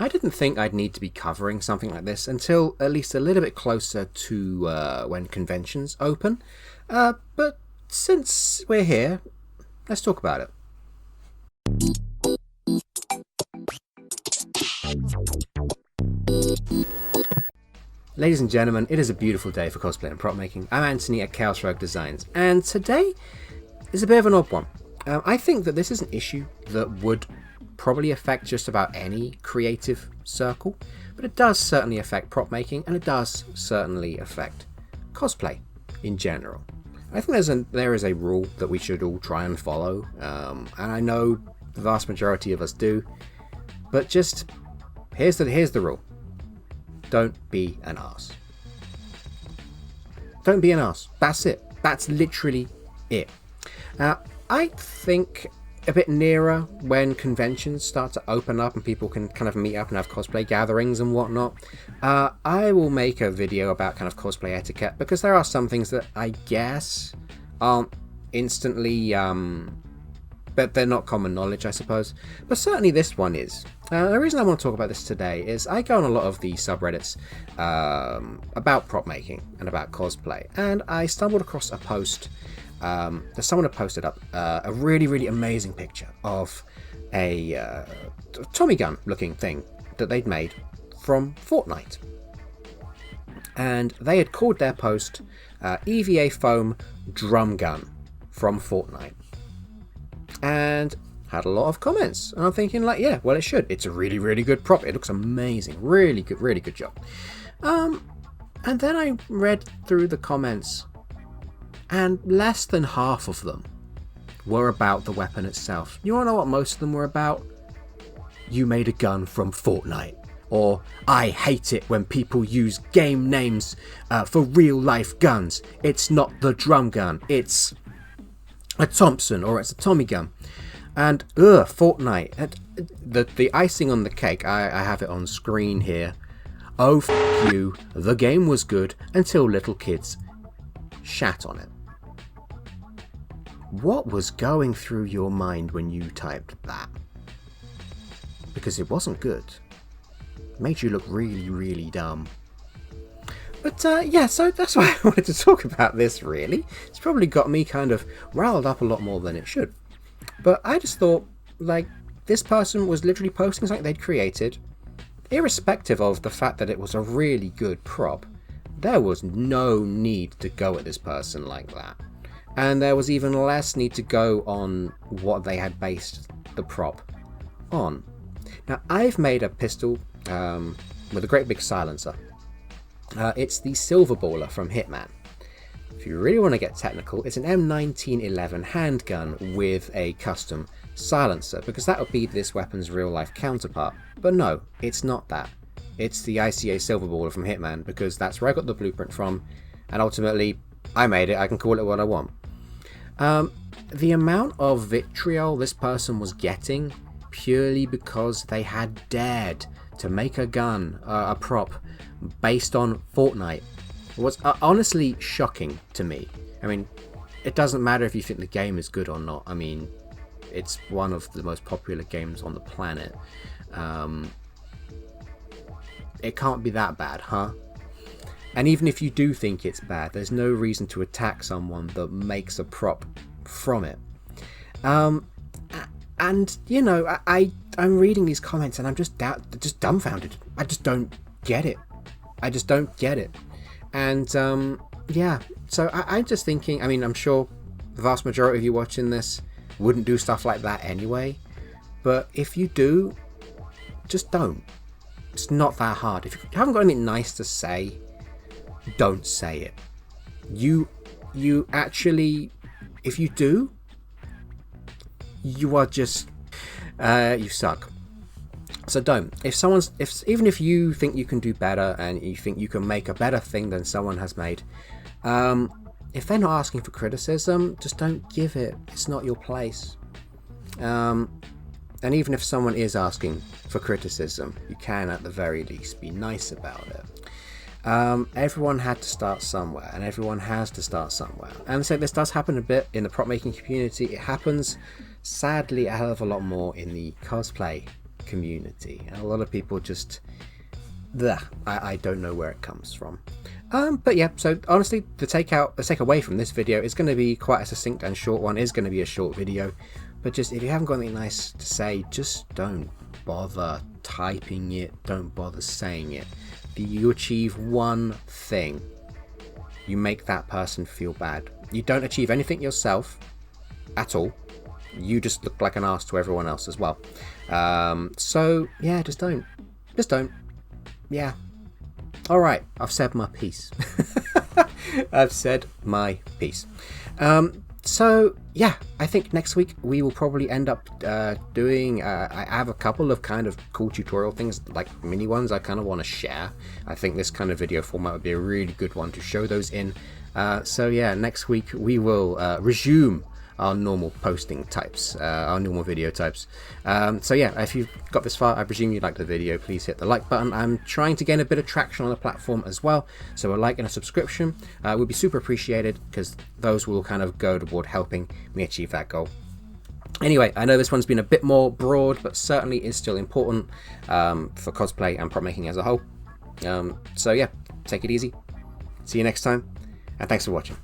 I didn't think I'd need to be covering something like this until at least a little bit closer to when conventions open. But since we're here, let's talk about it. Ladies and gentlemen, it is a beautiful day for cosplay and prop making. I'm Anthony at Chaos Rogue Designs, and today is a bit of an odd one. I think that this is an issue that would probably affect just about any creative circle, but it does certainly affect prop making, and it does certainly affect cosplay in general. I think there is a rule that we should all try and follow, and I know the vast majority of us do, but just here's the rule. Don't be an arse. Don't be an arse. That's it. That's literally it. I think a bit nearer when conventions start to open up and people can kind of meet up and have cosplay gatherings and whatnot, I will make a video about kind of cosplay etiquette, because there are some things that I guess aren't instantly, but they're not common knowledge, I suppose. But certainly this one is. The reason I want to talk about this today is I go on a lot of the subreddits about prop making and about cosplay, and I stumbled across a post that someone had posted up a really, really amazing picture of a Tommy gun looking thing that they'd made from Fortnite. And they had called their post EVA foam drum gun from Fortnite. And had a lot of comments. And I'm thinking like, yeah, well it should. It's a really, really good prop. It looks amazing. Really good job. And then I read through the comments, and less than half of them were about the weapon itself. You wanna know what most of them were about? You made a gun from Fortnite. Or, I hate it when people use game names for real life guns. It's not the drum gun, it's a Thompson or it's a Tommy gun. And, Fortnite. And the icing on the cake, I have it on screen here. Oh, f you, the game was good until little kids shat on it. What was going through your mind when you typed that? Because it wasn't good. It made you look really, really dumb. But yeah, so that's why I wanted to talk about this, really. It's probably got me kind of riled up a lot more than it should. But I just thought, like, this person was literally posting something they'd created, irrespective of the fact that it was a really good prop. There was no need to go at this person like that. And there was even less need to go on what they had based the prop on. Now, I've made a pistol with a great big silencer. It's the Silver Baller from Hitman. If you really want to get technical, it's an M1911 handgun with a custom silencer, because that would be this weapon's real-life counterpart. But no, it's not that. It's the ICA Silver Baller from Hitman, because that's where I got the blueprint from, and ultimately, I made it. I can call it what I want. The amount of vitriol this person was getting purely because they had dared to make a gun, a prop, based on Fortnite was honestly shocking to me. I mean, it doesn't matter if you think the game is good or not. I mean, it's one of the most popular games on the planet. It can't be that bad, huh? And even if you do think it's bad, there's no reason to attack someone that makes a prop from it. And you know, I'm reading these comments and I'm just dumbfounded. I just don't get it. And yeah, so I'm just thinking, I mean, I'm sure the vast majority of you watching this wouldn't do stuff like that anyway, but if you do, just don't. It's not that hard. If you haven't got anything nice to say, don't say it. You actually, if you do, you are just you suck. So don't. Even if you think you can do better and you think you can make a better thing than someone has made, if they're not asking for criticism, just don't give it. It's not your place. And even if someone is asking for criticism, you can at the very least be nice about it. Everyone had to start somewhere, and everyone has to start somewhere. And so this does happen a bit in the prop making community. It happens, sadly, a hell of a lot more in the cosplay community. And a lot of people just, I don't know where it comes from. But yeah, so honestly, the takeaway from this video is going to be quite a succinct and short one. It's going to be a short video, but just if you haven't got anything nice to say, just don't bother typing it, don't bother saying it. You achieve one thing, you make that person feel bad. You don't achieve anything yourself at all. You just look like an arse to everyone else as well. So yeah, just don't. Yeah. All right, I've said my piece. I've said my piece. So yeah, I think next week we will probably end up doing, I have a couple of kind of cool tutorial things, like mini ones I kind of want to share. I think this kind of video format would be a really good one to show those in. So yeah, next week we will resume our normal posting types, our normal video types. So yeah, if you've got this far, I presume you liked the video. Please hit the like button. I'm trying to gain a bit of traction on the platform as well, so a like and a subscription would be super appreciated, because those will kind of go toward helping me achieve that goal. Anyway, I know this one's been a bit more broad, but certainly is still important for cosplay and prop making as a whole. So yeah, take it easy. See you next time, and thanks for watching.